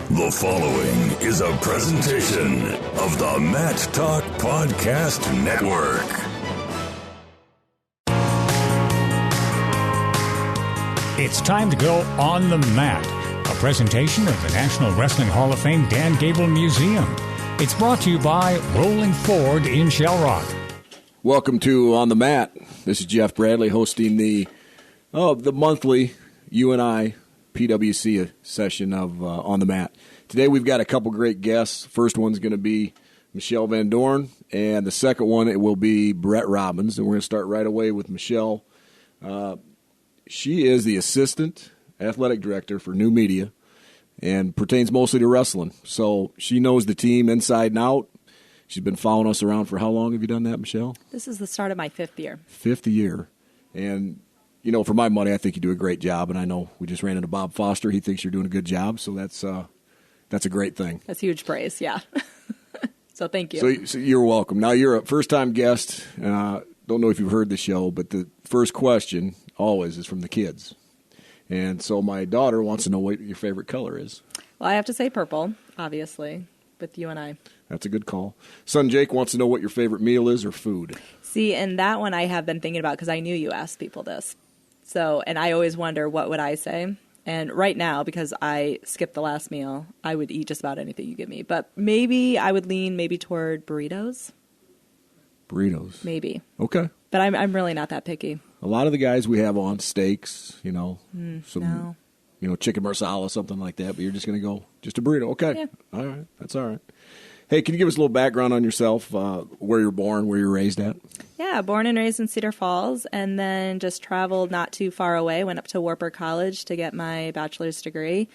The following is a presentation of the Matt Talk Podcast Network. It's time to go on the mat, a presentation of the National Wrestling Hall of Fame Dan Gable Museum. It's brought to you by Rolling Ford in Shell Rock. Welcome to On the Mat. This is Jeff Bradley hosting the monthly UNI PWC session of On the Mat. Today we've got a couple great guests. First one's going to be Michelle Van Dorn, and the second one it will be Brett Robbins. And we're going to start right away with Michelle. She is the Assistant Athletic Director for New Media and pertains mostly to wrestling. So she knows the team inside and out. She's been following us around for how long have you done that, Michelle? This is the start of my fifth year. Fifth year. And you know, for my money, I think you do a great job, and I know we just ran into Bob Foster. He thinks you're doing a good job, so that's a great thing. That's huge praise, yeah. So thank you. So you're welcome. Now, you're a first-time guest. Don't know if you've heard the show, but the first question always is from the kids. And so my daughter wants to know what your favorite color is. Well, I have to say purple, obviously, with UNI. That's a good call. Son Jake wants to know what your favorite meal is or food. See, and that one I have been thinking about because I knew you asked people this. So, and I always wonder, what would I say? And right now, because I skipped the last meal, I would eat just about anything you give me. But maybe I would lean toward burritos. Burritos. Maybe. Okay. But I'm really not that picky. A lot of the guys we have on steaks, some No. chicken marsala, something like that. But you're just going to go just a burrito. Okay. Yeah. All right. That's all right. Hey, can you give us a little background on yourself, where you're born, where you're raised at? Yeah, born and raised in Cedar Falls, and then just traveled not too far away, went up to Wartburg College to get my bachelor's degree.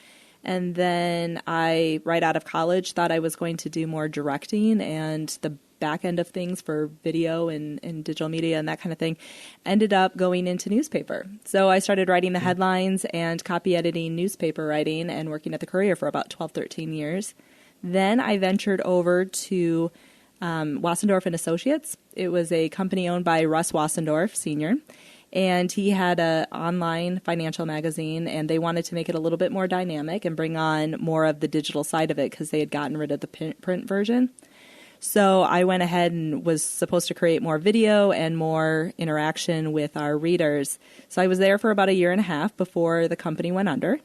And then I, right out of college, thought I was going to do more directing and the back end of things for video and digital media and that kind of thing. Ended up going into newspaper. So I started writing the headlines and copy editing newspaper writing and working at the Courier for about 12, 13 years. Then I ventured over to Wassendorf and Associates. It was a company owned by Russ Wassendorf, Sr., and he had an online financial magazine, and they wanted to make it a little bit more dynamic and bring on more of the digital side of it because they had gotten rid of the print version. So I went ahead and was supposed to create more video and more interaction with our readers. So I was there for about a year and a half before the company went under,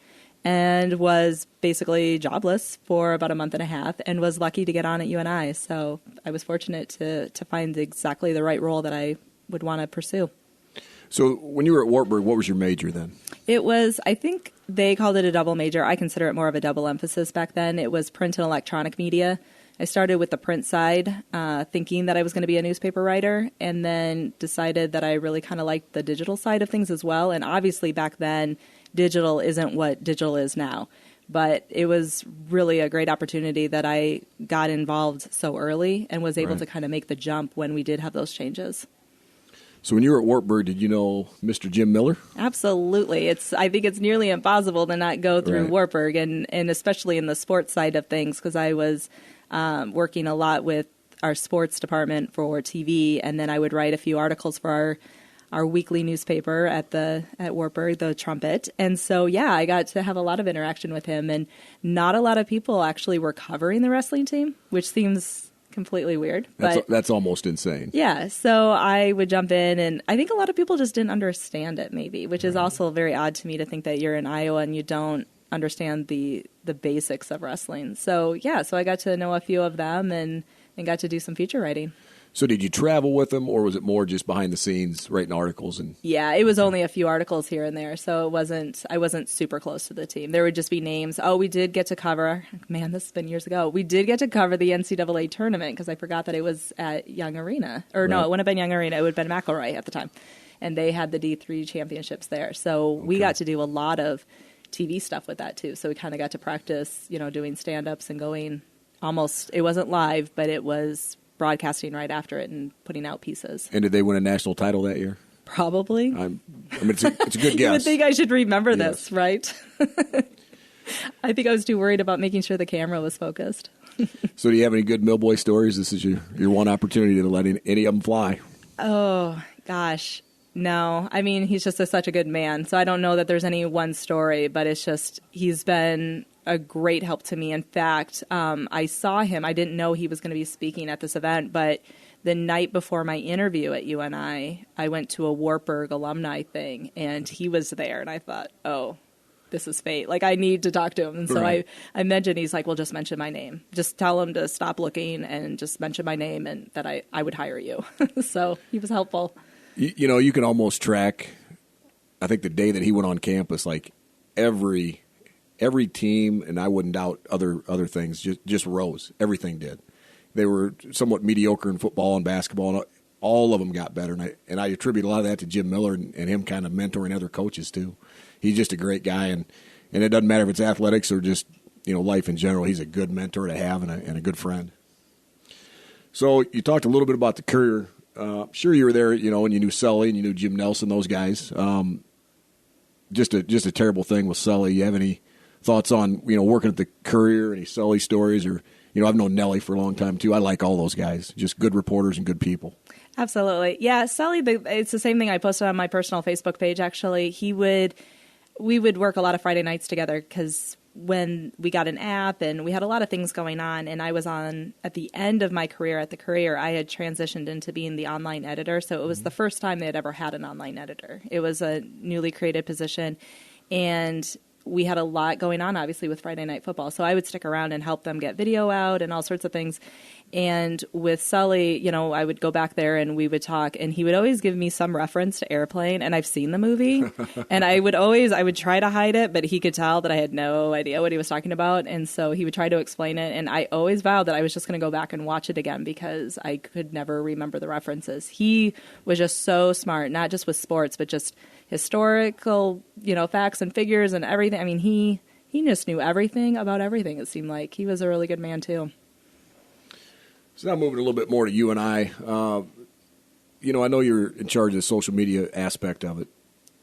and was basically jobless for about a month and a half and was lucky to get on at UNI. So I was fortunate to find exactly the right role that I would want to pursue. So when you were at Wartburg, what was your major then? It was, I think they called it a double major. I consider it more of a double emphasis back then. It was print and electronic media. I started with the print side, thinking that I was going to be a newspaper writer, and then decided that I really kind of liked the digital side of things as well. And obviously back then, digital isn't what digital is now. But it was really a great opportunity that I got involved so early and was able to kind of make the jump when we did have those changes. So when you were at Wartburg, did you know Mr. Jim Miller? Absolutely. I think it's nearly impossible to not go through Wartburg, and especially in the sports side of things, because I was working a lot with our sports department for TV, and then I would write a few articles for our weekly newspaper at Wartburg, the Trumpet. And so, yeah, I got to have a lot of interaction with him, and not a lot of people actually were covering the wrestling team, which seems completely weird. That's almost insane. Yeah, so I would jump in, and I think a lot of people just didn't understand it, maybe, which is also very odd to me to think that you're in Iowa and you don't understand the basics of wrestling. So, yeah, so I got to know a few of them and got to do some feature writing. So did you travel with them, or was it more just behind the scenes writing articles? Yeah, it was only a few articles here and there, so I wasn't super close to the team. There would just be names. Oh, we did get to cover, man, this has been years ago. We did get to cover the NCAA tournament because I forgot that it was at Young Arena. No, it wouldn't have been Young Arena. It would have been McElroy at the time. And they had the D3 championships there. So we got to do a lot of TV stuff with that too. So we kind of got to practice, doing stand-ups and going almost, it wasn't live, but it was broadcasting right after it and putting out pieces. And did they win a national title that year? Probably. It's a good guess. You would think I should remember this, right? I think I was too worried about making sure the camera was focused. So do you have any good Millboy stories? This is your one opportunity to let any of them fly. Oh, gosh. No. I mean, he's just such a good man. So I don't know that there's any one story, but it's just he's been a great help to me. In fact, I saw him. I didn't know he was going to be speaking at this event, but the night before my interview at UNI, I went to a Wartburg alumni thing, and he was there, and I thought, oh, this is fate. Like, I need to talk to him. And so Right. I mentioned, he's like, well, just mention my name. Just tell him to stop looking and just mention my name and that I would hire you. So he was helpful. You know, you can almost track, I think the day that he went on campus, like every team, and I wouldn't doubt other things, just rose. Everything did. They were somewhat mediocre in football and basketball, and all of them got better. And I attribute a lot of that to Jim Miller and him kind of mentoring other coaches too. He's just a great guy, and it doesn't matter if it's athletics or just, you know, life in general. He's a good mentor to have and a good friend. So you talked a little bit about the career. Sure, you were there, you know, and you knew Sully and you knew Jim Nelson, those guys. Just a terrible thing with Sully. You have any thoughts on, you know, working at the Courier, any Sully stories? Or, you know, I've known Nelly for a long time too. I like all those guys, just good reporters and good people. Absolutely. Yeah, Sully, it's the same thing I posted on my personal Facebook page, actually. We would work a lot of Friday nights together because when we got an app and we had a lot of things going on, and I was at the end of my career at the Courier, I had transitioned into being the online editor. So it was the first time they had ever had an online editor. It was a newly created position, and we had a lot going on, obviously, with Friday Night Football. So I would stick around and help them get video out and all sorts of things. And with Sully, you know, I would go back there and we would talk, and he would always give me some reference to Airplane, and I've seen the movie, and I would try to hide it, but he could tell that I had no idea what he was talking about, and so he would try to explain it, and I always vowed that I was just going to go back and watch it again because I could never remember the references. He was just so smart, not just with sports, but just historical, you know, facts and figures and everything. I mean, he just knew everything about everything, it seemed like. He was a really good man, too. So now moving a little bit more to UNI. You know, I know you're in charge of the social media aspect of it.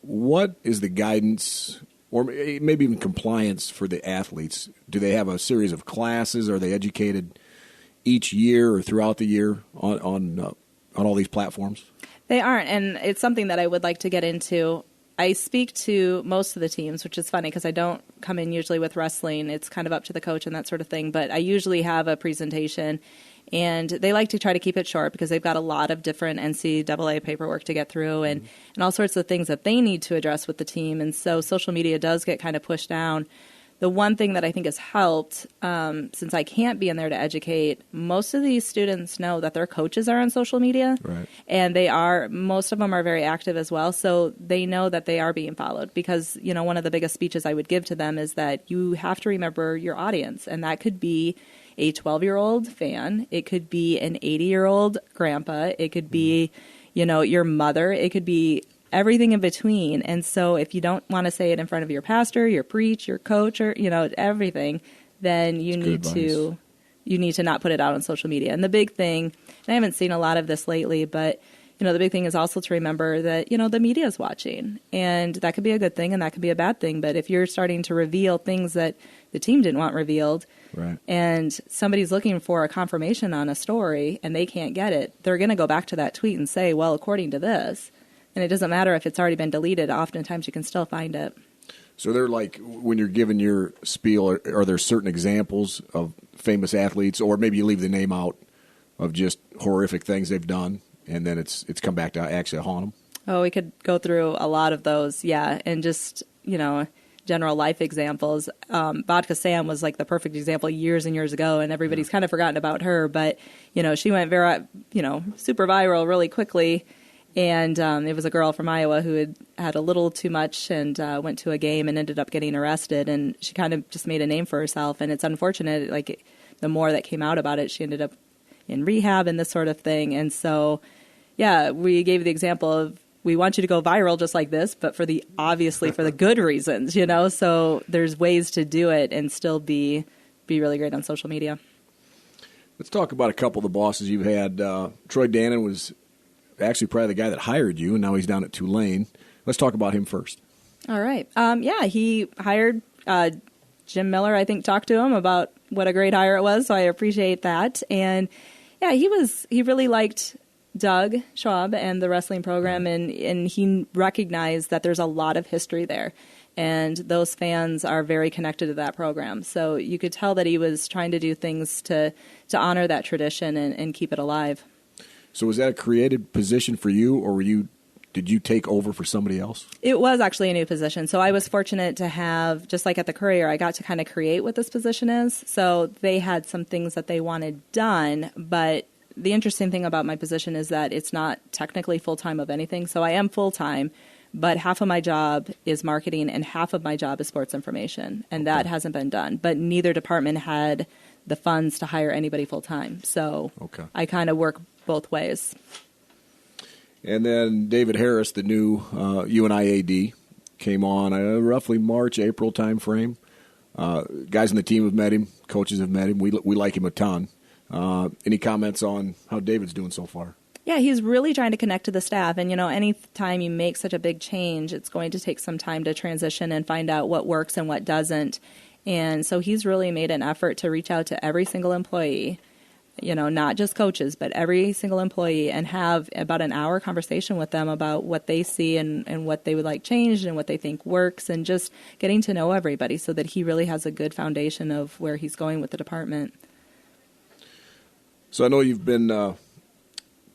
What is the guidance or maybe even compliance for the athletes? Do they have a series of classes? Are they educated each year or throughout the year on all these platforms? They aren't, and it's something that I would like to get into. I speak to most of the teams, which is funny because I don't come in usually with wrestling. It's kind of up to the coach and that sort of thing, but I usually have a presentation, and they like to try to keep it short because they've got a lot of different NCAA paperwork to get through and all sorts of things that they need to address with the team, and so social media does get kind of pushed down. The one thing that I think has helped, since I can't be in there to educate, most of these students know that their coaches are on social media, right. And most of them are very active as well, so they know that they are being followed because, you know, one of the biggest speeches I would give to them is that you have to remember your audience, and that could be a 12-year-old fan, it could be an 80-year-old grandpa, it could be, you know, your mother, it could be everything in between. And so if you don't want to say it in front of your pastor, your preach, your coach, or, you know, everything, then you need to not put it out on social media. And the big thing, and I haven't seen a lot of this lately, but, you know, the big thing is also to remember that, you know, the media is watching, and that could be a good thing and that could be a bad thing. But if you're starting to reveal things that the team didn't want revealed, right, and somebody's looking for a confirmation on a story and they can't get it, they're going to go back to that tweet and say, well, according to this. And it doesn't matter if it's already been deleted. Oftentimes you can still find it. So they're like, when you're giving your spiel, are there certain examples of famous athletes, or maybe you leave the name out, of just horrific things they've done, and then it's come back to actually haunt them? Oh, we could go through a lot of those, yeah, and just, you know, general life examples. Vodka Sam was like the perfect example years and years ago, and everybody's kind of forgotten about her, but, you know, she went super viral really quickly. And it was a girl from Iowa who had a little too much and went to a game and ended up getting arrested. And she kind of just made a name for herself. And it's unfortunate, like, the more that came out about it, she ended up in rehab and this sort of thing. And so, yeah, we gave the example of, we want you to go viral just like this, but obviously for the good reasons, you know. So there's ways to do it and still be really great on social media. Let's talk about a couple of the bosses you've had. Troy Dannon was actually probably the guy that hired you, and now he's down at Tulane. Let's talk about him first. All right. Yeah, he hired Jim Miller, I think, talked to him about what a great hire it was, so I appreciate that. And, yeah, he really liked Doug Schwab and the wrestling program, and he recognized that there's a lot of history there. And those fans are very connected to that program. So you could tell that he was trying to do things to honor that tradition and keep it alive. So was that a created position for you, or did you take over for somebody else? It was actually a new position. So I was fortunate to have, just like at the Courier, I got to kind of create what this position is. So they had some things that they wanted done, but the interesting thing about my position is that it's not technically full-time of anything. So I am full-time, but half of my job is marketing and half of my job is sports information, and that hasn't been done. But neither department had the funds to hire anybody full-time. So I kind of work both ways. And then David Harris, the new UNI AD, came on roughly March, April time frame. Guys on the team have met him. Coaches have met him. We like him a ton. Any comments on how David's doing so far? Yeah, he's really trying to connect to the staff. And, any time you make such a big change, it's going to take some time to transition and find out what works and what doesn't. And so he's really made an effort to reach out to every single employee, not just coaches, but every single employee, and have about an hour conversation with them about what they see and what they would like changed and what they think works, and just getting to know everybody so that he really has a good foundation of where he's going with the department. So I know you've been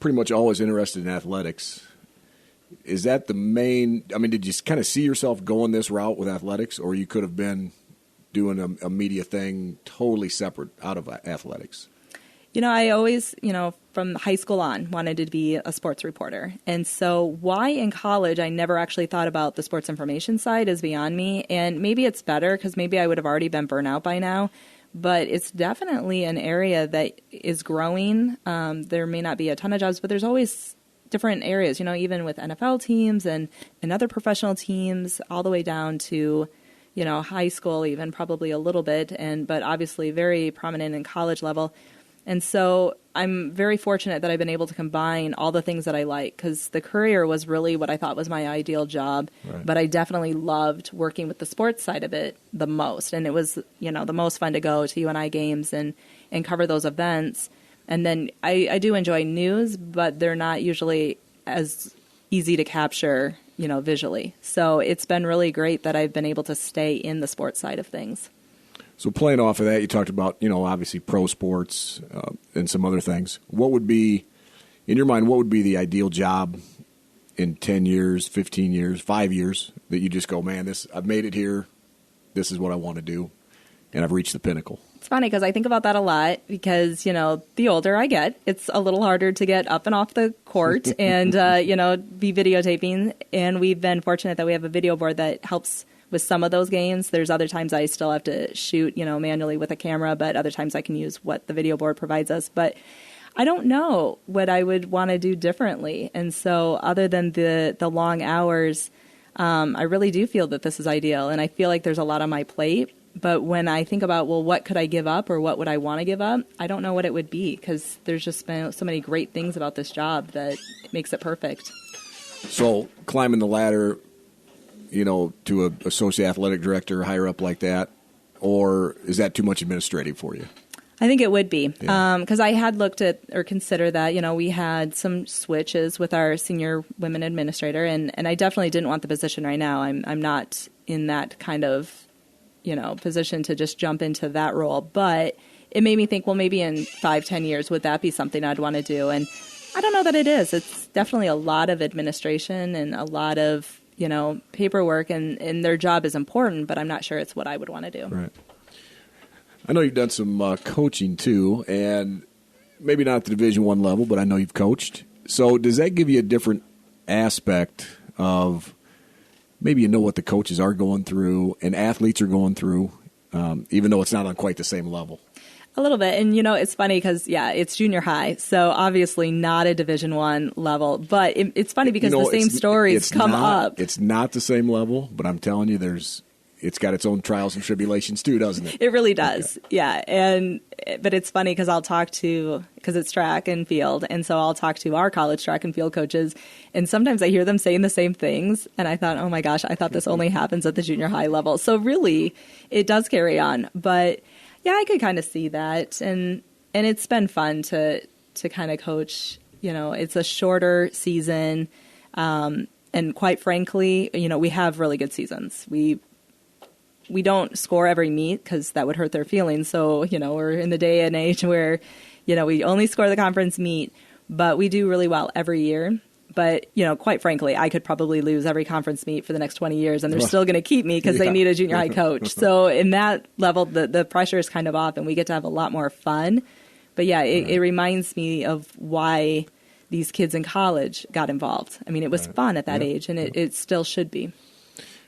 pretty much always interested in athletics. Is that the main, did you kind of see yourself going this route with athletics, or you could have been doing a media thing totally separate out of athletics? I always, from high school on, wanted to be a sports reporter. And so why in college I never actually thought about the sports information side is beyond me. And maybe it's better because maybe I would have already been burnt out by now. But it's definitely an area that is growing. There may not be a ton of jobs, but there's always different areas, even with NFL teams and other professional teams, all the way down to, high school even, probably a little bit, but obviously very prominent in college level. And so I'm very fortunate that I've been able to combine all the things that I like, because the Courier was really what I thought was my ideal job. Right. But I definitely loved working with the sports side of it the most. And it was, the most fun to go to UNI games and cover those events. And then I do enjoy news, but they're not usually as easy to capture, visually. So it's been really great that I've been able to stay in the sports side of things. So playing off of that, you talked about, obviously pro sports and some other things. What would be, in your mind, what would be the ideal job in 10 years, 15 years, 5 years that you just go, man, I've made it here. This is what I want to do, and I've reached the pinnacle? It's funny because I think about that a lot because, the older I get, it's a little harder to get up and off the court and, be videotaping. And we've been fortunate that we have a video board that helps with some of those games. There's other times I still have to shoot, manually with a camera, but other times I can use what the video board provides us. But I don't know what I would want to do differently. And so other than the long hours, I really do feel that this is ideal. And I feel like there's a lot on my plate. But when I think about, well, what could I give up or what would I want to give up, I don't know what it would be, because there's just been so many great things about this job that makes it perfect. So climbing the ladder, to an associate athletic director, higher up like that, or is that too much administrative for you? I think it would be, because I had looked at or considered that, we had some switches with our senior women administrator, and I definitely didn't want the position right now. I'm not in that kind of, position to just jump into that role, but it made me think, well, maybe in 5-10 years, would that be something I'd want to do? And I don't know that it is. It's definitely a lot of administration and a lot of, paperwork, and their job is important, but I'm not sure it's what I would want to do. Right. I know you've done some coaching too, and maybe not at the Division I level, but I know you've coached. So does that give you a different aspect of maybe what the coaches are going through and athletes are going through, even though it's not on quite the same level? A little bit. And, it's funny because, it's junior high, so obviously not a Division I level. But it's funny because the same stories come up. It's not the same level, but I'm telling you, it's got its own trials and tribulations too, doesn't it? It really does, yeah. But it's funny because because it's track and field, and so I'll talk to our college track and field coaches, and sometimes I hear them saying the same things, and I thought, oh my gosh, I thought this only happens at the junior high level. So really, it does carry on, but yeah, I could kind of see that, and it's been fun to kind of coach. It's a shorter season, and quite frankly, we have really good seasons. We we don't score every meet because that would hurt their feelings. So, we're in the day and age where, we only score the conference meet, but we do really well every year. But, quite frankly, I could probably lose every conference meet for the next 20 years, and they're still going to keep me because they need a junior high coach. So in that level, the pressure is kind of off, and we get to have a lot more fun. But, yeah, it reminds me of why these kids in college got involved. I mean, it was fun at that age, and it still should be.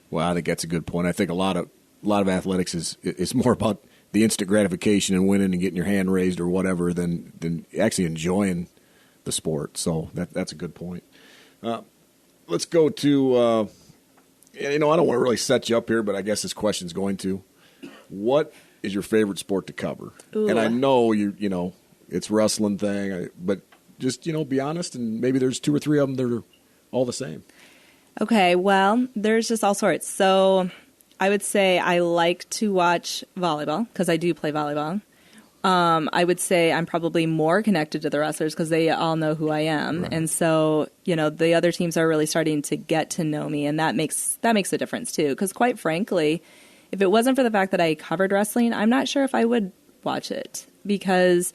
Well, I think that's a good point. I think a lot of athletics is more about the instant gratification and winning and getting your hand raised or whatever than actually enjoying the sport. So that's a good point. Let's go to, I don't want to really set you up here, but I guess this question's going to. What is your favorite sport to cover? Ooh. And I know it's wrestling thing, but just, be honest, and maybe there's 2 or 3 of them that are all the same. Okay, well, there's just all sorts. So I would say I like to watch volleyball because I do play volleyball. I would say I'm probably more connected to the wrestlers because they all know who I am. Right. And so, the other teams are really starting to get to know me, and that makes a difference too. Because quite frankly, if it wasn't for the fact that I covered wrestling, I'm not sure if I would watch it because,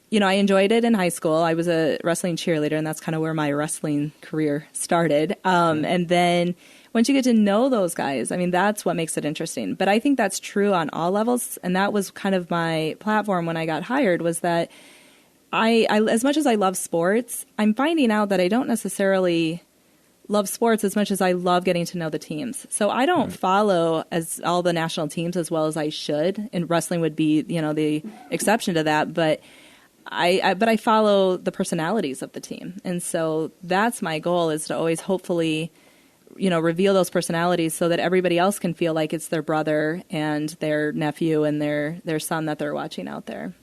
I enjoyed it in high school. I was a wrestling cheerleader, and that's kind of where my wrestling career started. And then once you get to know those guys, I mean, that's what makes it interesting. But I think that's true on all levels, and that was kind of my platform when I got hired, was that I as much as I love sports, I'm finding out that I don't necessarily love sports as much as I love getting to know the teams. So I don't follow as all the national teams as well as I should, and wrestling would be, the exception to that. But I follow the personalities of the team. And so that's my goal, is to always hopefully, reveal those personalities so that everybody else can feel like it's their brother and their nephew and their son that they're watching out there.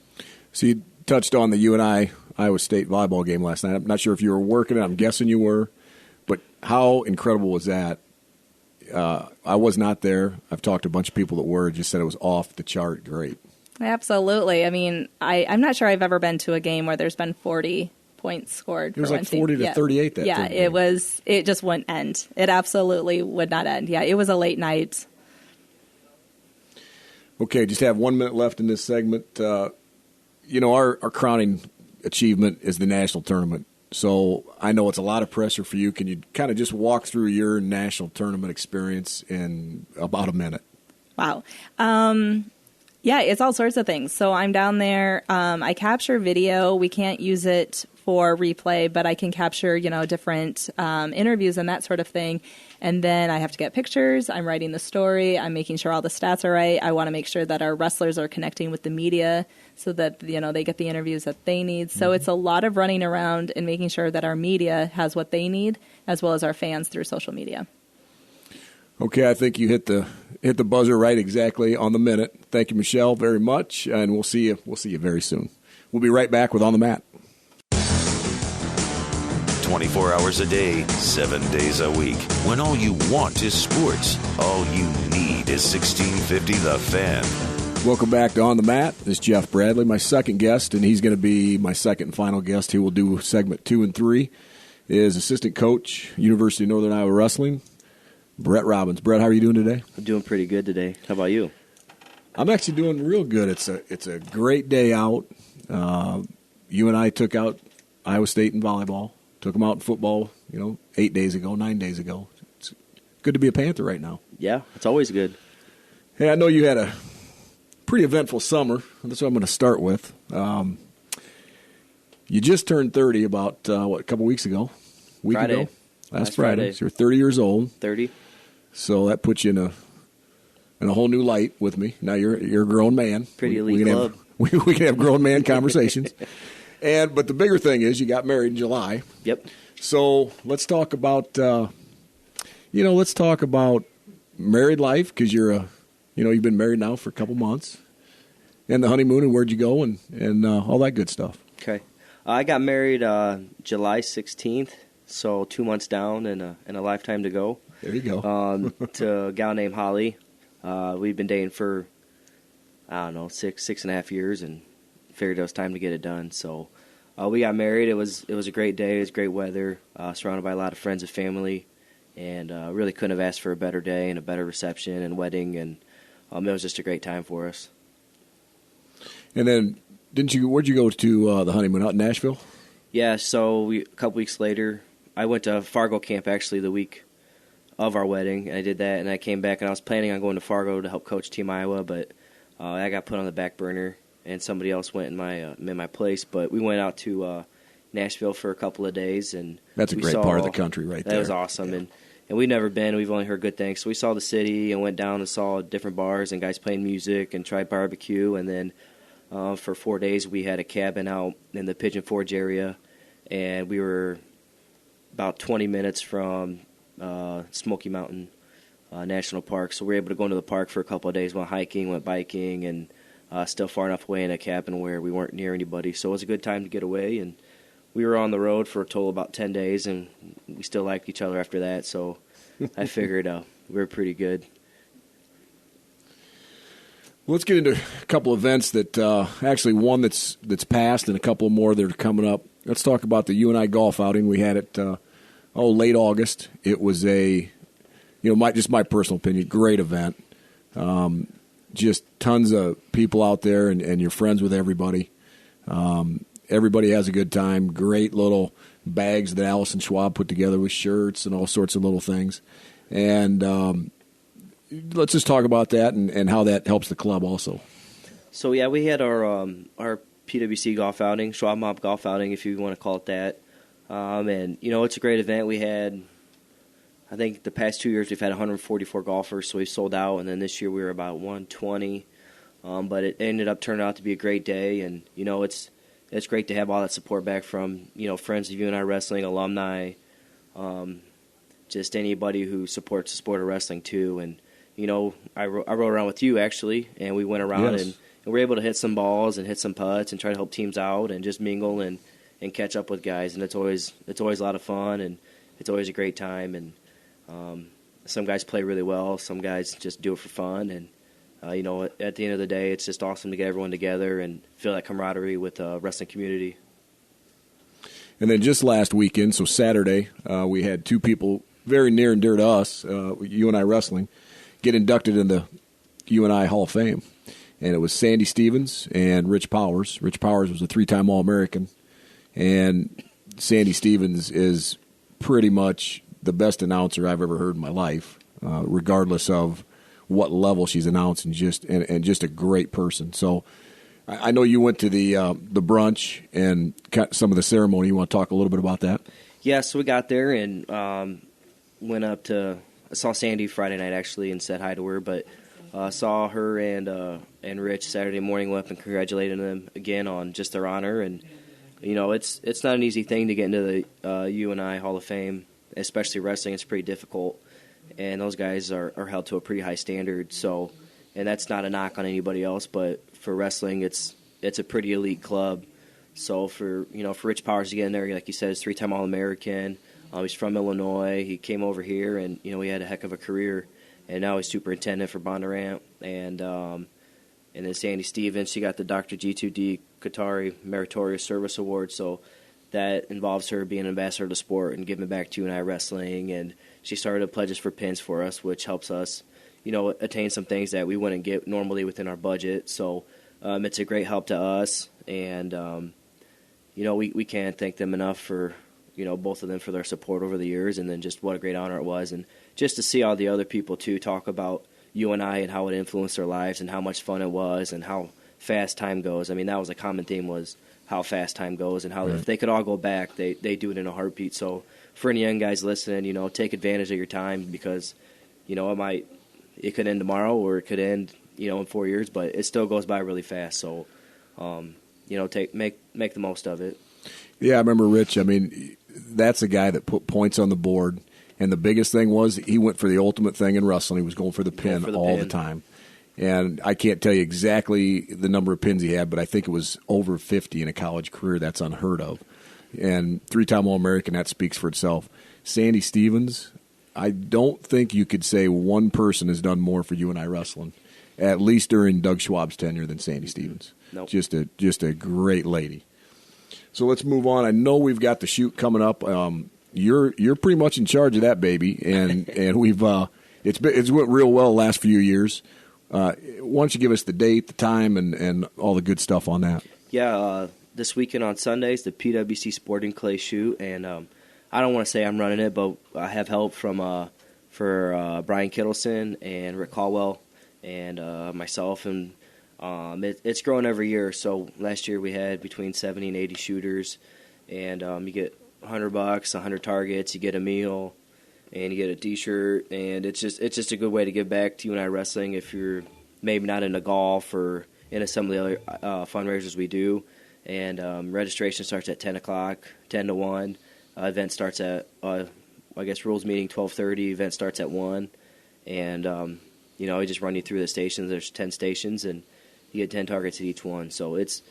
So you touched on the UNI Iowa State volleyball game last night. I'm not sure if you were working it. I'm guessing you were. But how incredible was that? I was not there. I've talked to a bunch of people that were. Just said it was off the chart great. Absolutely. I mean, I'm not sure I've ever been to a game where there's been 40 points scored. It was like 40 to 38 that Yeah, it was. It just wouldn't end. It absolutely would not end. Yeah, it was a late night. Okay, just have 1 minute left in this segment. Our crowning achievement is the national tournament. So I know it's a lot of pressure for you. Can you kind of just walk through your national tournament experience in about a minute? Wow. Yeah, it's all sorts of things. So I'm down there. I capture video. We can't use it for replay, but I can capture, different interviews and that sort of thing. And then I have to get pictures. I'm writing the story. I'm making sure all the stats are right. I want to make sure that our wrestlers are connecting with the media so that, they get the interviews that they need. So it's a lot of running around and making sure that our media has what they need, as well as our fans through social media. Okay, I think you hit the buzzer right exactly on the minute. Thank you, Michelle, very much, and we'll see you very soon. We'll be right back with On the Mat. 24 hours a day, 7 days a week. When all you want is sports, all you need is 1650 The Fan. Welcome back to On the Mat. This is Jeff Bradley, my second guest, and he's going to be my second and final guest. He will do segment 2 and 3. Is assistant coach, University of Northern Iowa Wrestling, Brett Robbins. Brett, how are you doing today? I'm doing pretty good today. How about you? I'm actually doing real good. It's a great day out. UNI took out Iowa State in volleyball. Took them out in football, 9 days ago. It's good to be a Panther right now. Yeah, it's always good. Hey, I know you had a pretty eventful summer. That's what I'm going to start with. You just turned 30 about, a couple weeks ago? Week Friday. ago? Last Friday. So you're 30 years old. 30. So that puts you in a whole new light with me. Now you're a grown man. Pretty elite club. We can have grown man conversations. But the bigger thing is you got married in July. Yep. So let's talk about married life, because you've been married now for a couple months, and the honeymoon, and where'd you go, and all that good stuff. Okay. I got married July 16th, so 2 months down and a lifetime to go. There you go. To a gal named Holly. We've been dating for, 6.5 years, and figured it was time to get it done. So we got married. It was a great day. It was great weather, surrounded by a lot of friends and family, and really couldn't have asked for a better day and a better reception and wedding. And it was just a great time for us. And then, where'd you go to the honeymoon, out in Nashville? Yeah, so a couple weeks later, I went to Fargo camp actually the week of our wedding, and I did that, and I came back, and I was planning on going to Fargo to help coach Team Iowa, but I got put on the back burner, and somebody else went in my place. But we went out to Nashville for a couple of days, and that's a great part of the country right there. That was awesome, yeah. And we've never been. We've only heard good things. So we saw the city and went down and saw different bars and guys playing music and tried barbecue, and then for 4 days we had a cabin out in the Pigeon Forge area, and we were about 20 minutes from Smoky Mountain National Park. So we were able to go into the park for a couple of days, went hiking, went biking, and still far enough away in a cabin where we weren't near anybody. So it was a good time to get away, and we were on the road for a total of about 10 days, and we still liked each other after that. So I figured we were pretty good. Let's get into a couple events that actually one that's passed and a couple more that are coming up. Let's talk about the UNI golf outing. We had it late August. It was just my personal opinion, great event. Just tons of people out there, and you're friends with everybody. Everybody has a good time. Great little bags that Allison Schwab put together with shirts and all sorts of little things. And let's just talk about that and how that helps the club also. So, yeah, we had our PWC golf outing, Schwab Mob golf outing, if you want to call it that. And, it's a great event. We had, I think the past 2 years we've had 144 golfers, so we sold out. And then this year we were about 120. But it ended up turning out to be a great day. And, it's great to have all that support back from, friends of UNI Wrestling, alumni, just anybody who supports the sport of wrestling too. And, I rode around with you actually, and we went around and we were able to hit some balls and hit some putts and try to help teams out and just mingle and catch up with guys. And it's always a lot of fun, and it's always a great time. And some guys play really well, some guys just do it for fun. And at the end of the day, it's just awesome to get everyone together and feel that camaraderie with the wrestling community. And then just last weekend, so Saturday, we had two people very near and dear to us, UNI Wrestling, get inducted in the UNI Hall of Fame. And it was Sandy Stevens and Rich Powers. Rich Powers was a 3-time All-American. And Sandy Stevens is pretty much the best announcer I've ever heard in my life, regardless of what level she's announced, and just a great person. So I know you went to the brunch and some of the ceremony. You want to talk a little bit about that? Yeah, so we got there and went up to – I saw Sandy Friday night actually and said hi to her, but saw her and Rich Saturday morning, went up and congratulated them again on just their honor. And, it's not an easy thing to get into the UNI Hall of Fame, especially wrestling. It's pretty difficult. And those guys are held to a pretty high standard. So, and that's not a knock on anybody else, but for wrestling, it's a pretty elite club. So for Rich Powers to get in there, like you said, he's 3-time All-American. He's from Illinois. He came over here, and he had a heck of a career. And now he's superintendent for Bondurant. And then Sandy Stevens, she got the Dr. G2D Qatari Meritorious Service Award. So that involves her being an ambassador to the sport and giving back to UNI Wrestling. And she started Pledges for Pins for us, which helps us, attain some things that we wouldn't get normally within our budget. So it's a great help to us, and we can't thank them enough for, both of them for their support over the years, and then just what a great honor it was, and just to see all the other people too talk about UNI and how it influenced their lives and how much fun it was and how fast time goes. I mean, that was a common theme, was how fast time goes and how if they could all go back, they do it in a heartbeat. So for any young guys listening, take advantage of your time, because, it could end tomorrow or it could end, in 4 years, but it still goes by really fast. So, make the most of it. Yeah, I remember Rich. I mean, that's a guy that put points on the board, and the biggest thing was he went for the ultimate thing in wrestling. He was going for the pin the time. And I can't tell you exactly the number of pins he had, but I think it was over 50 in a college career. That's unheard of. And 3-time All-American, that speaks for itself. Sandy Stevens, I don't think you could say one person has done more for UNI Wrestling, at least during Doug Schwab's tenure, than Sandy Stevens. Nope. Just a great lady. So let's move on. I know we've got the shoot coming up. You're pretty much in charge of that baby, and we've it's went real well the last few years. Why don't you give us the date, the time, and all the good stuff on that? Yeah, this weekend on Sundays, the PWC Sporting Clay Shoot, and I don't want to say I'm running it, but I have help from for Brian Kittleson and Rick Caldwell and myself, and it's growing every year. So last year we had between 70 and 80 shooters, and you get $100, 100 targets, you get a meal, and you get a T-shirt, and it's just a good way to give back to UNI Wrestling if you're maybe not into golf or into some of the other fundraisers we do. And registration starts at 10 o'clock, 10 to 1. Event starts at, rules meeting 12:30. Event starts at 1. And, we just run you through the stations. There's 10 stations, and you get 10 targets at each one. So if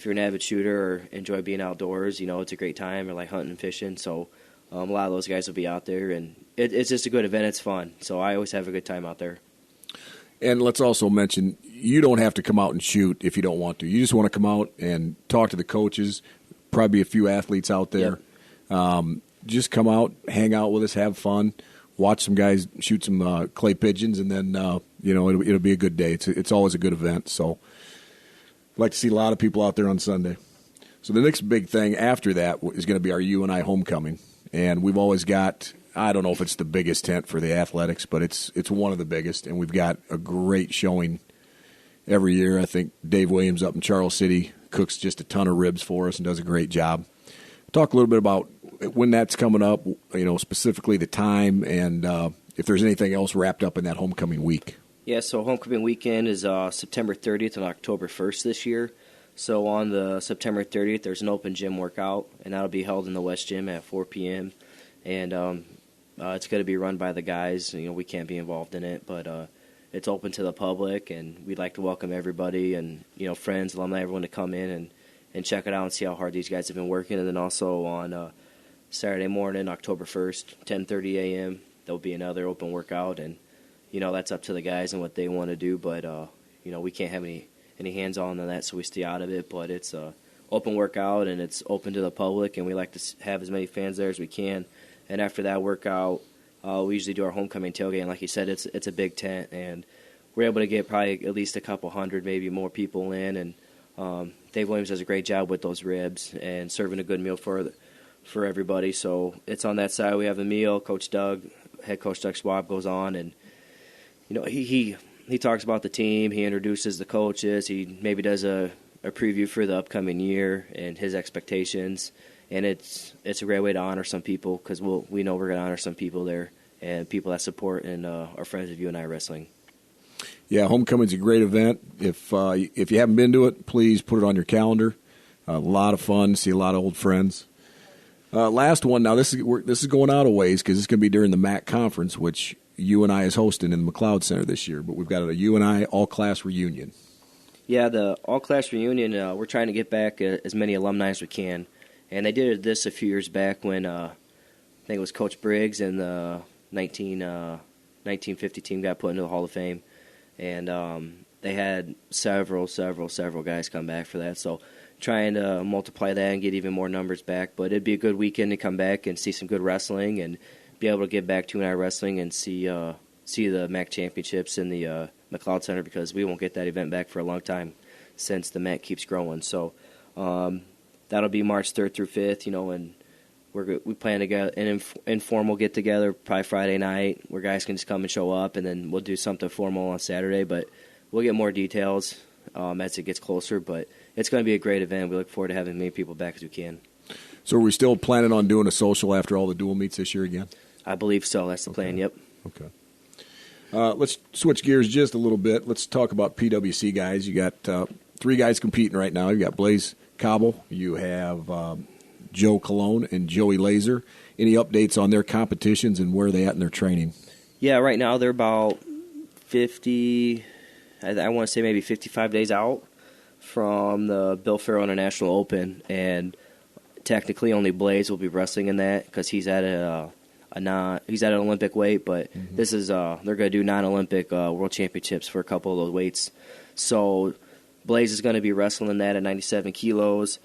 you're an avid shooter or enjoy being outdoors, it's a great time, or like hunting and fishing. So a lot of those guys will be out there, and it's just a good event. It's fun. So I always have a good time out there. And let's also mention, you don't have to come out and shoot if you don't want to. You just want to come out and talk to the coaches, probably a few athletes out there. Yep. Just come out, hang out with us, have fun, watch some guys shoot some clay pigeons, and then, it'll be a good day. It's always a good event. So I'd like to see a lot of people out there on Sunday. So the next big thing after that is going to be our UNI homecoming. And we've always got, I don't know if it's the biggest tent for the athletics, but it's one of the biggest, and we've got a great showing every year. I think Dave Williams up in Charles City cooks just a ton of ribs for us and does a great job. Talk a little bit about when that's coming up, specifically the time, and if there's anything else wrapped up in that homecoming week. Yeah, so homecoming weekend is September 30th and October 1st this year. So on the September 30th, there's an open gym workout, and that'll be held in the West Gym at 4 p.m. And it's going to be run by the guys. We can't be involved in it, but it's open to the public, and we'd like to welcome everybody and, friends, alumni, everyone to come in and check it out and see how hard these guys have been working. And then also on Saturday morning, October 1st, 10:30 a.m., there'll be another open workout, and, that's up to the guys and what they want to do, but, we can't have any hands-on on that, so we stay out of it. But it's a open workout, and it's open to the public, and we like to have as many fans there as we can. And after that workout, we usually do our homecoming tailgate. And like you said, it's a big tent, and we're able to get probably at least a couple hundred, maybe more people in. And Dave Williams does a great job with those ribs and serving a good meal for everybody. So it's on that side. We have a meal. Head coach Doug Schwab goes on, and he talks about the team. He introduces the coaches. He maybe does a preview for the upcoming year and his expectations. And it's a great way to honor some people, because we know we're going to honor some people there and people that support and are friends of UNI Wrestling. Yeah, homecoming's a great event. If you haven't been to it, please put it on your calendar. A lot of fun, see a lot of old friends. Last one. Now this is going out a ways, because it's going to be during the MAC conference, which UNI is hosting in the McLeod Center this year. But we've got a UNI all-class reunion. Yeah, the all-class reunion. We're trying to get back as many alumni as we can. And they did this a few years back when I think it was Coach Briggs and the 1950 team got put into the Hall of Fame. And they had several guys come back for that. So trying to multiply that and get even more numbers back. But it'd be a good weekend to come back and see some good wrestling and be able to get back to UNI Wrestling and see the MAC championships in the McLeod Center, because we won't get that event back for a long time since the MAC keeps growing. So that'll be March 3rd through 5th, and we plan to get an informal get-together probably Friday night where guys can just come and show up, and then we'll do something formal on Saturday. But we'll get more details as it gets closer. But it's going to be a great event. We look forward to having as many people back as we can. So are we still planning on doing a social after all the dual meets this year again? I believe so. That's the plan, yep. Okay. Let's switch gears just a little bit. Let's talk about PWC guys. You got 3 guys competing right now. You got Blaze Cobble, you have Joe Cologne, and Joey Laser. Any updates on their competitions and where are they at in their training? Yeah, right now they're about 50, I want to say maybe 55 days out from the Bill Farrell International Open, and technically only Blaze will be wrestling in that because he's at an Olympic weight, but this is they're going to do non-Olympic World Championships for a couple of those weights. So Blaze is going to be wrestling in that at 97 kilos.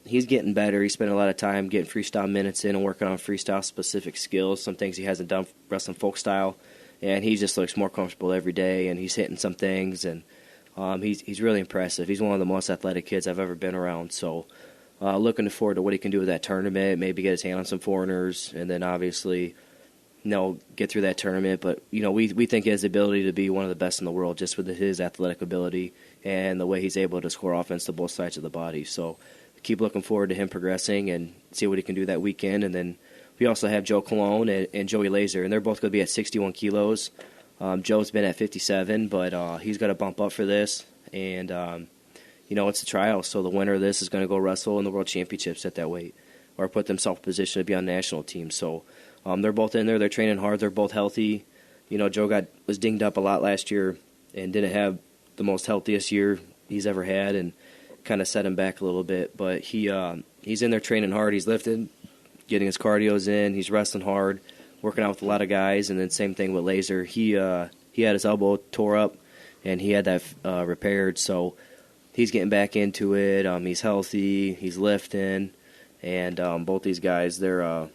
He's getting better. He's spending a lot of time getting freestyle minutes in and working on freestyle-specific skills, some things he hasn't done wrestling folk style. and he just looks more comfortable every day, and he's hitting some things, and he's really impressive. He's one of the most athletic kids I've ever been around, so looking forward to what he can do with that tournament, maybe get his hand on some foreigners, and then obviously get through that tournament. But we think he has the ability to be one of the best in the world just with his athletic ability and the way he's able to score offense to both sides of the body. So keep looking forward to him progressing and see what he can do that weekend. And then we also have Joe Colon and Joey Laser, and they're both going to be at 61 kilos. Joe's been at 57, but he's got to bump up for this. And, it's a trial, so the winner of this is going to go wrestle in the World Championships at that weight or put themselves in position to be on the national team. So they're both in there. They're training hard. They're both healthy. Joe was dinged up a lot last year and didn't have the most healthiest year he's ever had, and kind of set him back a little bit. But he's in there training hard. He's lifting, getting his cardios in. He's wrestling hard, working out with a lot of guys. And then same thing with Laser. He had his elbow tore up, and he had that repaired. So he's getting back into it. He's healthy. He's lifting, and both these guys, they're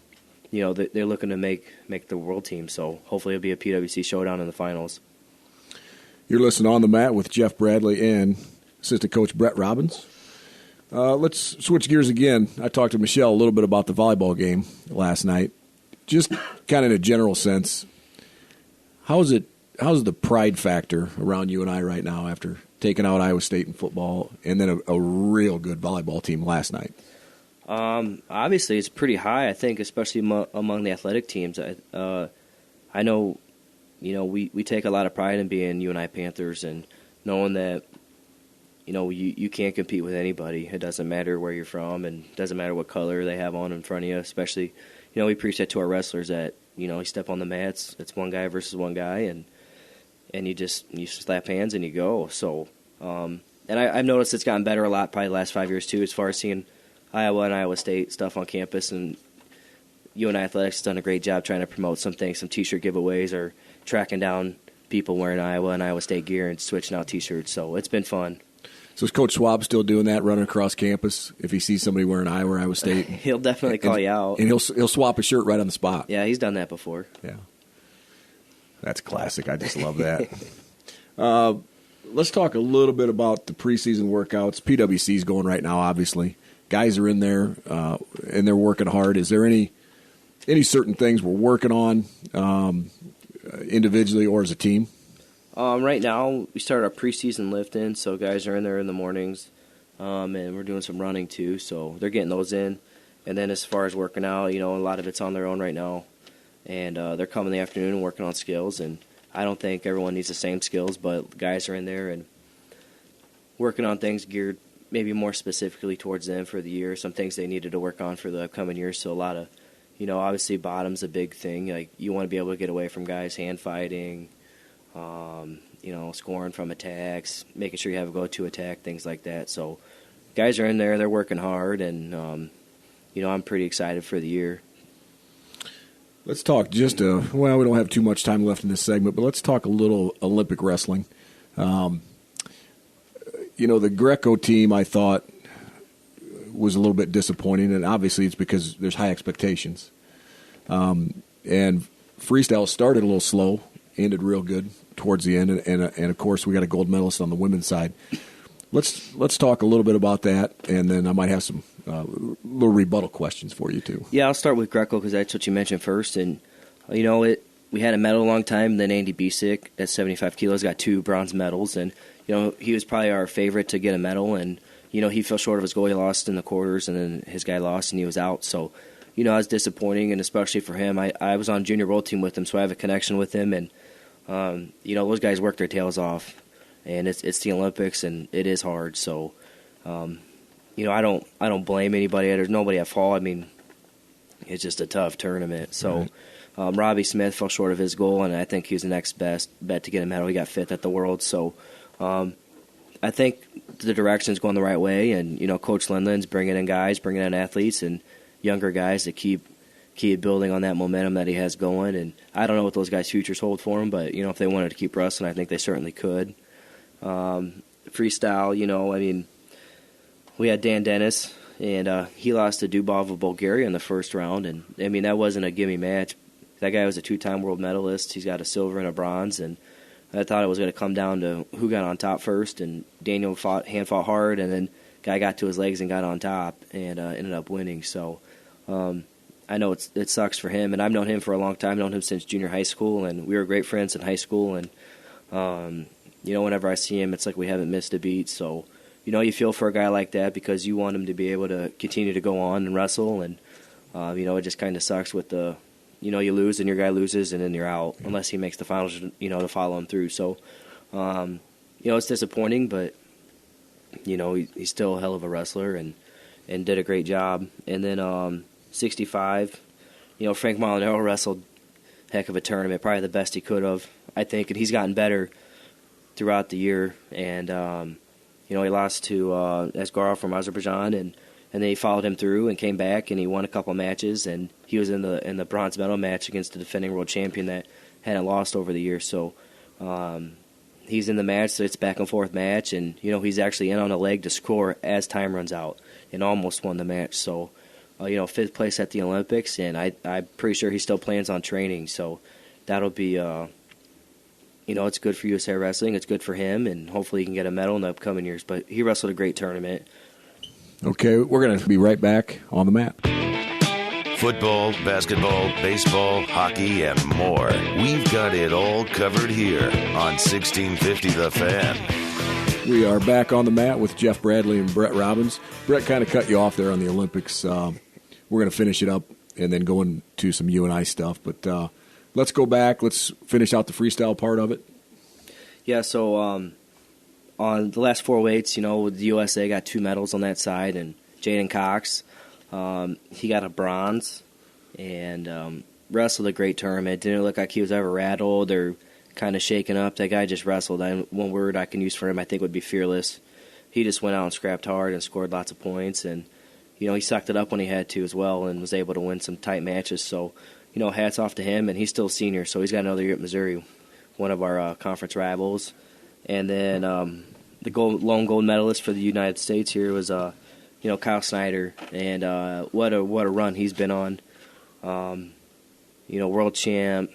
looking to make the world team. So hopefully it'll be a PWC showdown in the finals. You're listening On the Mat with Jeff Bradley and assistant coach Brett Robbins. Let's switch gears again. I talked to Michelle a little bit about the volleyball game last night. Just kind of in a general sense, how's the pride factor around UNI right now after taking out Iowa State in football and then a real good volleyball team last night? Obviously, it's pretty high, I think, especially among the athletic teams. I know, we take a lot of pride in being UNI Panthers and knowing that, you can't compete with anybody. It doesn't matter where you're from, and it doesn't matter what color they have on in front of you. Especially, we preach that to our wrestlers that, you step on the mats, it's one guy versus one guy, and you slap hands and you go. So, and I've noticed it's gotten better a lot probably the last 5 years too, as far as seeing Iowa and Iowa State stuff on campus, and UNI Athletics has done a great job trying to promote some things, some T-shirt giveaways, or tracking down people wearing Iowa and Iowa State gear and switching out T-shirts. So it's been fun. So is Coach Schwab still doing that, running across campus if he sees somebody wearing Iowa or Iowa State? He'll definitely call you out. And he'll swap a shirt right on the spot. Yeah, he's done that before. Yeah. That's classic. I just love that. Let's talk a little bit about the preseason workouts. PWC's going right now, obviously. Guys are in there, and they're working hard. Is there any certain things we're working on individually or as a team? Right now, we started our preseason lifting, so guys are in there in the mornings, and we're doing some running too, so they're getting those in. And then as far as working out, a lot of it's on their own right now, and they're coming in the afternoon and working on skills. And I don't think everyone needs the same skills, but guys are in there and working on things geared maybe more specifically towards them for the year, some things they needed to work on for the upcoming year. So a lot of, obviously bottom's a big thing. Like, you want to be able to get away from guys hand fighting, scoring from attacks, making sure you have a go-to attack, things like that. So guys are in there, they're working hard, and, I'm pretty excited for the year. Let's talk we don't have too much time left in this segment, but let's talk a little Olympic wrestling. The Greco team, I thought, was a little bit disappointing, and obviously it's because there's high expectations. And freestyle started a little slow, ended real good towards the end, and of course we got a gold medalist on the women's side. Let's talk a little bit about that, and then I might have some little rebuttal questions for you too. Yeah, I'll start with Greco because that's what you mentioned first, and we had a medal a long time. Then Andy Bisick at 75 kilos got 2 bronze medals, and he was probably our favorite to get a medal, and he fell short of his goal. He lost in the quarters, and then his guy lost, and he was out. So it was disappointing, and especially for him. I was on junior world team with him, so I have a connection with him, and those guys work their tails off, and it's the Olympics, and it is hard. So I don't blame anybody. There's nobody at fault. I mean, it's just a tough tournament. So Robbie Smith fell short of his goal, and I think he was the next best bet to get a medal. He got 5th at the World. So I think the direction's going the right way, and Coach Lindland's bringing in guys, bringing in athletes and younger guys to keep building on that momentum that he has going. And I don't know what those guys' futures hold for him, but if they wanted to keep wrestling, I think they certainly could. Freestyle, we had Dan Dennis, and he lost to Dubov of Bulgaria in the first round, and that wasn't a gimme match. That guy was a 2-time world medalist. He's got a silver and a bronze, and I thought it was going to come down to who got on top first, and Daniel fought hard, and then guy got to his legs and got on top and ended up winning. So I know it sucks for him, and I've known him for a long time. I've known him since junior high school, and we were great friends in high school. And whenever I see him, it's like we haven't missed a beat. So you feel for a guy like that because you want him to be able to continue to go on and wrestle, and it just kind of sucks with the you lose and your guy loses and then you're out unless he makes the finals to follow him through. So it's disappointing, but he's still a hell of a wrestler and did a great job. And then 65, Frank Molinaro wrestled heck of a tournament, probably the best he could have, I think, and he's gotten better throughout the year. And he lost to Asgarov from Azerbaijan, and then he followed him through and came back, and he won a couple matches, and he was in the bronze medal match against the defending world champion that hadn't lost over the years. So he's in the match, so it's back and forth match, and he's actually in on a leg to score as time runs out, and almost won the match. So 5th place at the Olympics, and I'm pretty sure he still plans on training. So that'll be it's good for USA Wrestling. It's good for him, and hopefully he can get a medal in the upcoming years. But he wrestled a great tournament. Okay, we're going to be right back on the mat. Football, basketball, baseball, hockey, and more. We've got it all covered here on 1650 The Fan. We are back on the mat with Jeff Bradley and Brett Robbins. Brett kind of cut you off there on the Olympics. We're going to finish it up and then go into some UNI stuff. But let's go back. Let's finish out the freestyle part of it. Yeah, so on the last 4 weights, the USA got 2 medals on that side, and Jaden Cox, he got a bronze and wrestled a great tournament. Didn't look like he was ever rattled or kind of shaken up. That guy just wrestled. One word I can use for him, I think, would be fearless. He just went out and scrapped hard and scored lots of points, and he sucked it up when he had to as well and was able to win some tight matches. So, hats off to him, and he's still a senior, so he's got another year at Missouri, one of our conference rivals. And then the lone gold medalist for the United States here was Kyle Snyder, and what a run he's been on. World champ,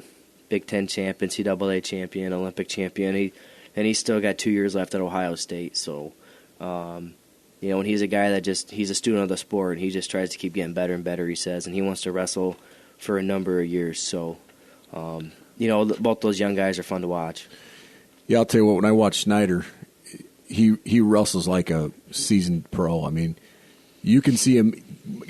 Big Ten champ, NCAA champion, Olympic champion. He's still got 2 years left at Ohio State. So, and he's a guy that he's a student of the sport. He just tries to keep getting better and better, he says, and he wants to wrestle for a number of years. So, both those young guys are fun to watch. Yeah, I'll tell you what, when I watch Snyder, he wrestles like a seasoned pro. I mean, you can see him,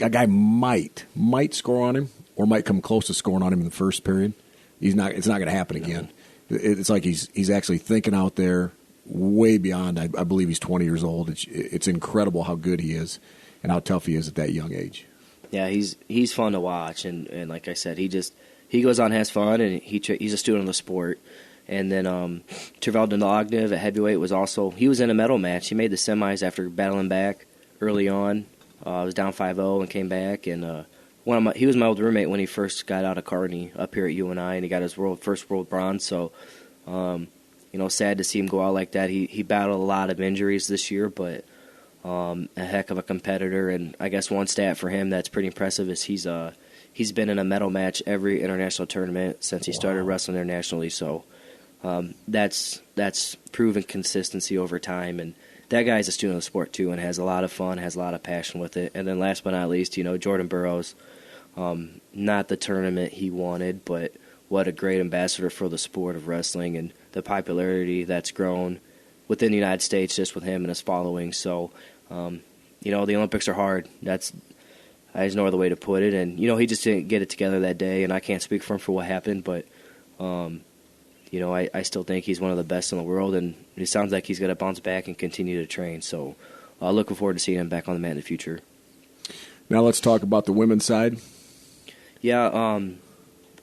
a guy might score on him or might come close to scoring on him in the first period. It's not going to happen again. No. It's like he's actually thinking out there way beyond. I believe he's 20 years old. It's incredible how good he is and how tough he is at that young age. Yeah, he's fun to watch, and like I said, he goes on, has fun, and he's a student of the sport. And then Tervel Donognev at heavyweight he was in a medal match. He made the semis after battling back early on. Was down 5-0 and came back, and he was my old roommate when he first got out of Kearney up here at UNI, and he got his first world bronze. So, sad to see him go out like that. He battled a lot of injuries this year, but a heck of a competitor. And I guess one stat for him that's pretty impressive is he's been in a medal match every international tournament since he started wrestling internationally. So that's proven consistency over time, and that guy's a student of the sport too, and has a lot of fun, has a lot of passion with it. And then last but not least, Jordan Burroughs, not the tournament he wanted, but what a great ambassador for the sport of wrestling and the popularity that's grown within the United States just with him and his following. So, the Olympics are hard. There's no other way to put it. And, he just didn't get it together that day, and I can't speak for him for what happened, but, I still think he's one of the best in the world, and it sounds like he's going to bounce back and continue to train. So, looking forward to seeing him back on the mat in the future. Now let's talk about the women's side. Yeah,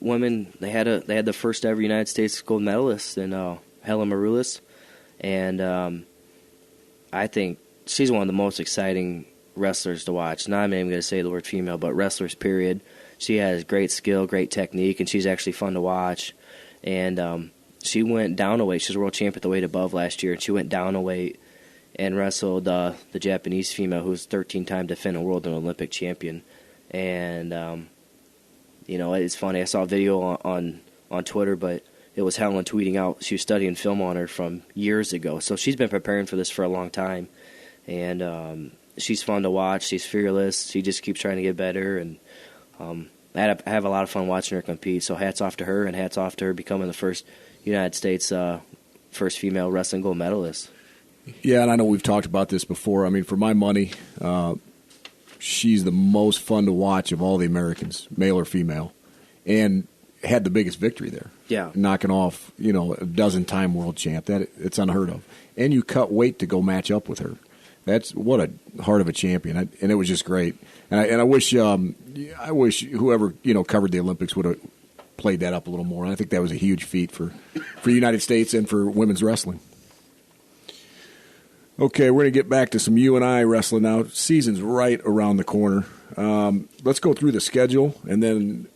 women, they had the first ever United States gold medalist in Helen Maroulis, and I think she's one of the most exciting wrestlers to watch. Now I'm not even going to say the word female, but wrestlers, period. She has great skill, great technique, and she's actually fun to watch. And she went down a weight. She was world champion at the weight above last year, and she went down a weight and wrestled the Japanese female who was 13-time defending world and Olympic champion. And It's funny. I saw a video on Twitter, but it was Helen tweeting out she was studying film on her from years ago. So she's been preparing for this for a long time, and she's fun to watch. She's fearless. She just keeps trying to get better, and I have a lot of fun watching her compete. So hats off to her, and hats off to her becoming the first United States first female wrestling gold medalist. Yeah, and I know we've talked about this before. I mean, for my money, she's the most fun to watch of all the Americans, male or female, and had the biggest victory there. Yeah. Knocking off, a dozen-time world champ. It's unheard of. And you cut weight to go match up with her. That's what a heart of a champion, and it was just great. And I wish whoever covered the Olympics would have played that up a little more. I think that was a huge feat for the United States and for women's wrestling. Okay, we're going to get back to some UNI wrestling now. Season's right around the corner. Let's go through the schedule, and then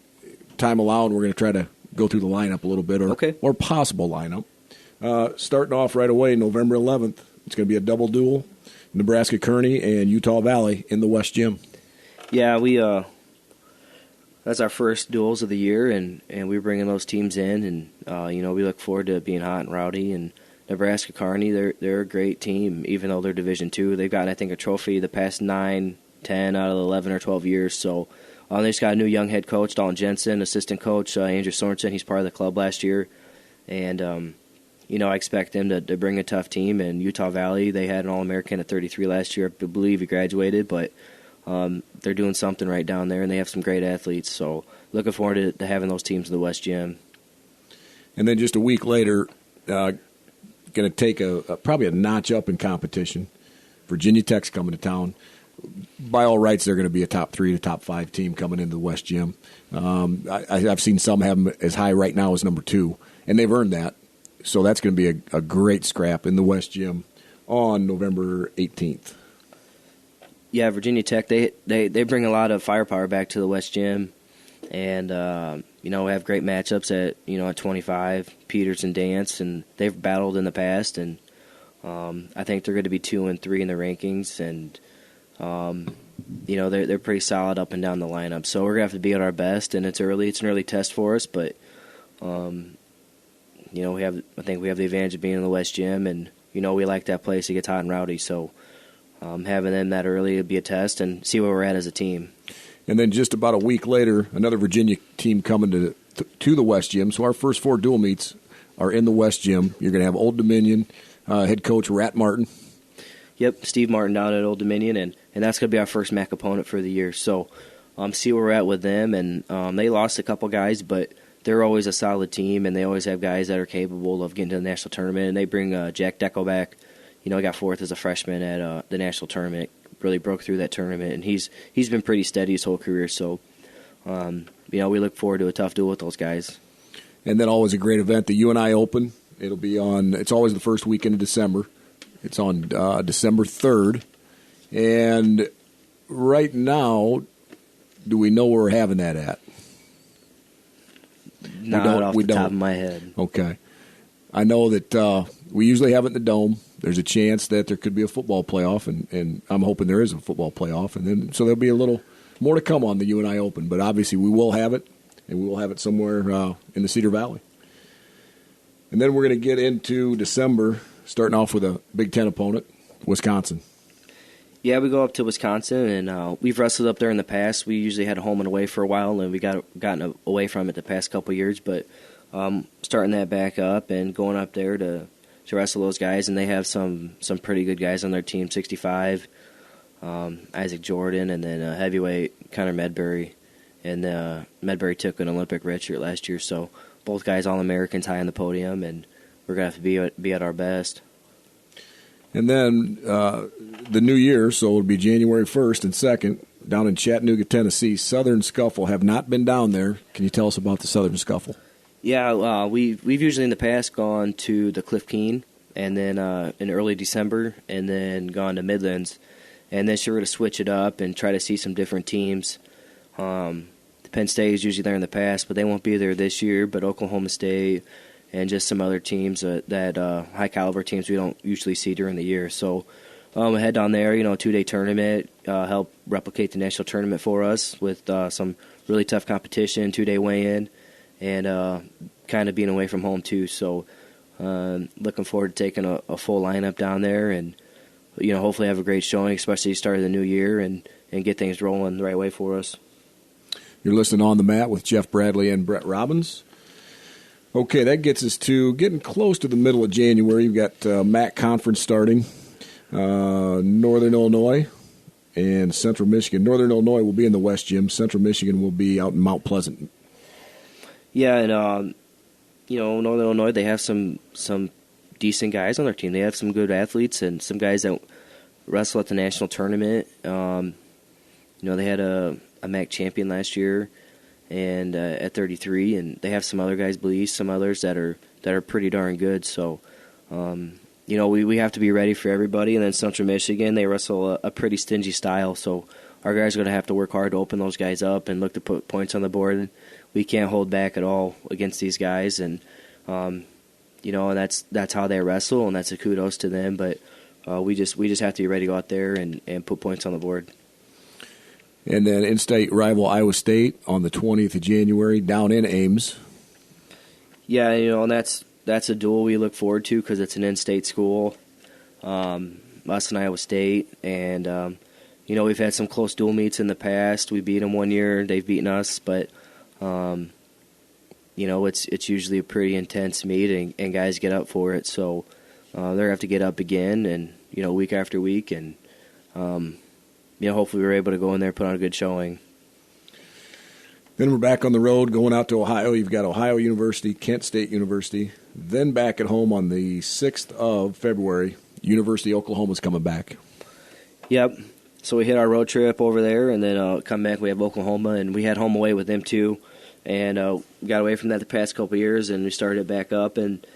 time allowed, we're going to try to go through the lineup a little bit, or possible lineup. Starting off right away, November 11th, it's going to be a double duel, Nebraska Kearney and Utah Valley in the West Gym. Yeah, we that's our first duels of the year, and we're bringing those teams in, and we look forward to being hot and rowdy. And Nebraska Kearney, they're a great team, even though they're Division II. They've gotten, I think, a trophy the past 9, 10 out of the 11 or 12 years. So they just got a new young head coach, Dalton Jensen, assistant coach Andrew Sorensen. He's part of the club last year, and I expect them to bring a tough team. And Utah Valley, they had an All-American at 33 last year. I believe he graduated, but they're doing something right down there, and they have some great athletes. So looking forward to having those teams in the West Gym. And then just a week later, going to take probably a notch up in competition. Virginia Tech's coming to town. By all rights, they're going to be a top 3 to top 5 team coming into the West Gym. I've seen some have them as high right now as number 2, and they've earned that. So that's going to be a great scrap in the West Gym on November 18th. Yeah, Virginia Tech, they bring a lot of firepower back to the West Gym, and we have great matchups at 25, Peters and Dance, and they've battled in the past, and I think they're going to be 2 and 3 in the rankings, and they're pretty solid up and down the lineup. So we're going to have to be at our best, and it's early. It's an early test for us, but I think we have the advantage of being in the West Gym, and we like that place. It gets hot and rowdy, so having them that early would be a test and see where we're at as a team. And then just about a week later, another Virginia team coming to the West Gym. So our first 4 dual meets are in the West Gym. You're going to have Old Dominion head coach Rat Martin. Yep, Steve Martin down at Old Dominion, and that's going to be our first MAC opponent for the year. So see where we're at with them. And they lost a couple guys, but they're always a solid team, and they always have guys that are capable of getting to the national tournament. And they bring Jack Deckel back. He got 4th as a freshman at the national tournament. Really broke through that tournament, and he's been pretty steady his whole career. So, we look forward to a tough duel with those guys. And then always a great event, the UNI Open. It'll be on. It's always the first weekend of December. It's on December 3rd, and right now, do we know where we're having that at? Not off the top of my head. Okay. I know that we usually have it in the Dome. There's a chance that there could be a football playoff, and I'm hoping there is a football playoff. And then so there'll be a little more to come on the UNI Open. But obviously we will have it, and we will have it somewhere in the Cedar Valley. And then we're going to get into December, starting off with a Big Ten opponent, Wisconsin. Yeah, we go up to Wisconsin, and we've wrestled up there in the past. We usually had a home and away for a while, and we gotten away from it the past couple of years. But starting that back up and going up there to wrestle those guys, and they have some pretty good guys on their team. 65, Isaac Jordan, and then heavyweight Connor Medbury, and Medbury took an Olympic redshirt last year. So both guys All-Americans high on the podium, and we're gonna have to be at our best. And then the new year, so it'll be January 1st and 2nd, down in Chattanooga, Tennessee. Southern Scuffle have not been down there. Can you tell us about the Southern Scuffle? Yeah, we've usually in the past gone to the Cliff Keen, and then in early December, and then gone to Midlands, and then sure to switch it up and try to see some different teams. Penn State is usually there in the past, but they won't be there this year. But Oklahoma State and just some other teams that high caliber teams we don't usually see during the year. So head down there, 2-day tournament, help replicate the national tournament for us with some really tough competition, 2-day weigh-in, and kind of being away from home too. So looking forward to taking a full lineup down there and, hopefully have a great showing, especially start of the new year, and get things rolling the right way for us. You're listening On the Mat with Jeff Bradley and Brett Robbins. Okay, that gets us to getting close to the middle of January. You've got MAC Conference starting, Northern Illinois and Central Michigan. Northern Illinois will be in the West Gym. Central Michigan will be out in Mount Pleasant. Yeah, and, Northern Illinois, they have some decent guys on their team. They have some good athletes and some guys that wrestle at the national tournament. They had a MAC champion last year, and at 33, and they have some other guys, some others that are pretty darn good. So, we have to be ready for everybody. And then Central Michigan, they wrestle a pretty stingy style, so our guys are going to have to work hard to open those guys up and look to put points on the board. We can't hold back at all against these guys, and and that's how they wrestle, and that's a kudos to them. But we just have to be ready to go out there and put points on the board. And then in-state rival Iowa State on the 20th of January down in Ames. Yeah, and that's a duel we look forward to because it's an in-state school, us and Iowa State. And, we've had some close dual meets in the past. We beat them one year. They've beaten us. But, it's usually a pretty intense meet, and guys get up for it. So they're going to have to get up again and, week after week. And, hopefully we're able to go in there and put on a good showing. Then we're back on the road going out to Ohio. You've got Ohio University, Kent State University. Then back at home on the 6th of February, University of Oklahoma's coming back. Yep. So we hit our road trip over there, and then come back. We have Oklahoma, and we had home away with them too. And we got away from that the past couple of years, and we started it back up. And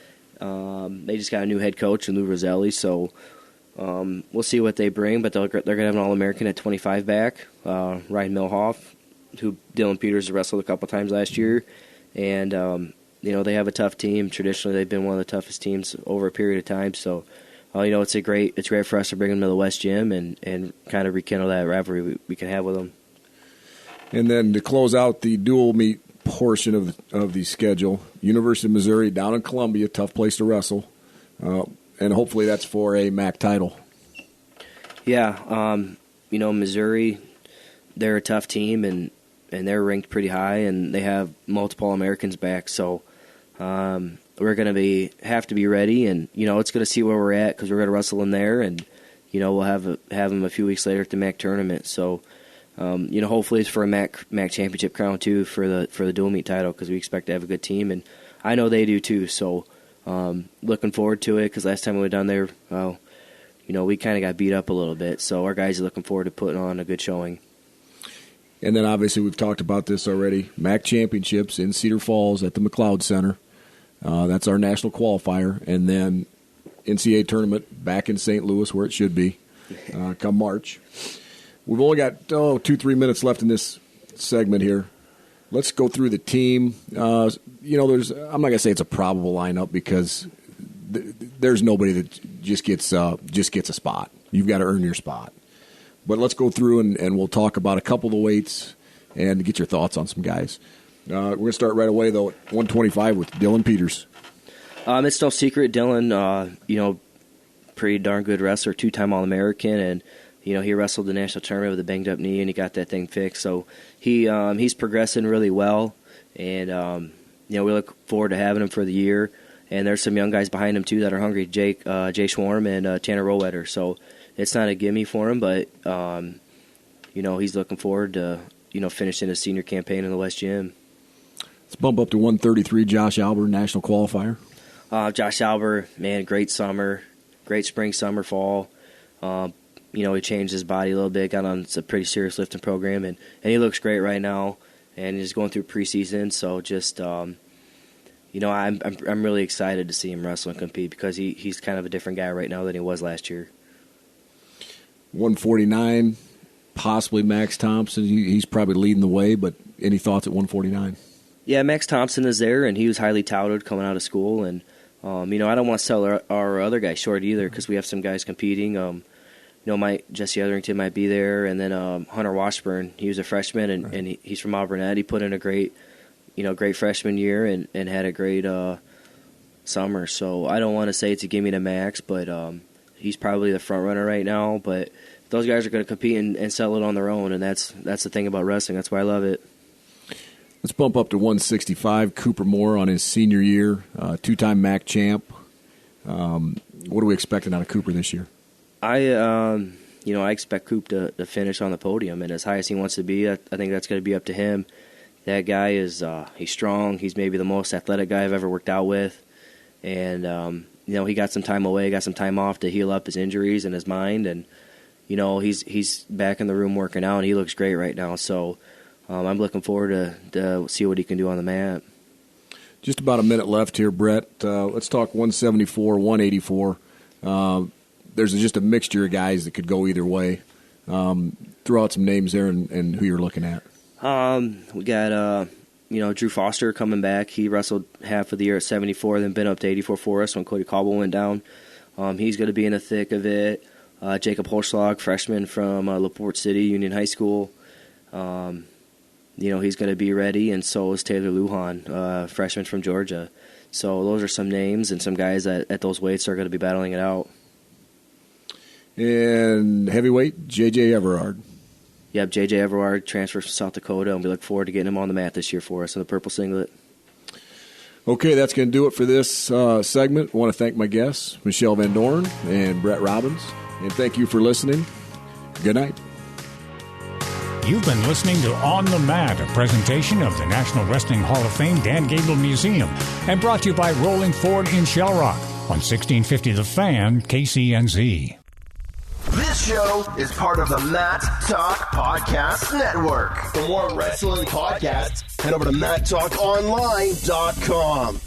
they just got a new head coach, Lou Roselli, so we'll see what they bring. But they're going to have an All-American at 25 back, Ryan Milhoff, who Dylan Peters wrestled a couple times last year. And, they have a tough team. Traditionally, they've been one of the toughest teams over a period of time. So, it's great for us to bring them to the West Gym and kind of rekindle that rivalry we can have with them. And then to close out the dual meet portion of the schedule, University of Missouri down in Columbia, tough place to wrestle. And hopefully that's for a MAC title. Yeah, Missouri, they're a tough team, and they're ranked pretty high, and they have multiple Americans back. So we're going to have to be ready, and it's going to see where we're at because we're going to wrestle in there, and we'll have them a few weeks later at the MAC tournament. So hopefully it's for a MAC championship crown too for the dual meet title because we expect to have a good team, and I know they do too. So looking forward to it because last time we went down there, we kind of got beat up a little bit. So our guys are looking forward to putting on a good showing. And then obviously we've talked about this already, MAC championships in Cedar Falls at the McLeod Center. That's our national qualifier. And then NCAA tournament back in St. Louis where it should be come March. We've only got 2-3 minutes left in this segment here. Let's go through the team. I'm not going to say it's a probable lineup because there's nobody that just gets a spot. You've got to earn your spot. But let's go through and we'll talk about a couple of the weights and get your thoughts on some guys. We're going to start right away, though, at 125 with Dylan Peters. It's no secret. Dylan, pretty darn good wrestler, 2-time All-American, and he wrestled the national tournament with a banged-up knee, and he got that thing fixed. So he's progressing really well, and we look forward to having him for the year. And there's some young guys behind him too that are hungry, Jay Schwarm and Tanner Rowetter. So it's not a gimme for him, but he's looking forward to finishing his senior campaign in the West Gym. Let's bump up to 133. Josh Albert, national qualifier. Josh Albert, man, great summer, great spring, summer, fall. He changed his body a little bit, got on a pretty serious lifting program, and he looks great right now. And he's going through preseason, so just I'm really excited to see him wrestle and compete because he's kind of a different guy right now than he was last year. 149, possibly Max Thompson. He's probably leading the way, but any thoughts at 149? Yeah, Max Thompson is there, and he was highly touted coming out of school. And, I don't want to sell our other guys short either because we have some guys competing. Jesse Etherington might be there, and then Hunter Washburn. He was a freshman, and he's from Auburnett. He put in a great freshman year and had a great summer. So I don't want to say it's a gimme to Max, but he's probably the front runner right now. But those guys are going to compete and sell it on their own, and that's the thing about wrestling. That's why I love it. Let's bump up to 165. Cooper Moore on his senior year, two-time MAC champ. What are we expecting out of Cooper this year? I expect Coop to finish on the podium, and as high as he wants to be, I think that's going to be up to him. That guy is he's strong. He's maybe the most athletic guy I've ever worked out with, and he got some time away, got some time off to heal up his injuries and his mind, and he's back in the room working out, and he looks great right now. So I'm looking forward to see what he can do on the mat. Just about a minute left here, Brett. Let's talk 174, 184. There's just a mixture of guys that could go either way. Throw out some names there and who you're looking at. We got Drew Foster coming back. He wrestled half of the year at 74, then been up to 84 for us when Cody Caldwell went down. He's going to be in the thick of it. Jacob Holschlag, freshman from LaPorte City Union High School. He's going to be ready, and so is Taylor Lujan, freshman from Georgia. So those are some names and some guys at those weights are going to be battling it out. And heavyweight, J.J. Everard. Yep, J.J. Everard transfers from South Dakota, and we look forward to getting him on the mat this year for us in the purple singlet. Okay, that's going to do it for this segment. I want to thank my guests, Michelle Van Dorn and Brett Robbins. And thank you for listening. Good night. You've been listening to On the Mat, a presentation of the National Wrestling Hall of Fame Dan Gable Museum, and brought to you by Rolling Ford in Shell Rock on 1650 The Fan, KCNZ. This show is part of the Mat Talk Podcast Network. For more wrestling podcasts, head over to MatTalkOnline.com.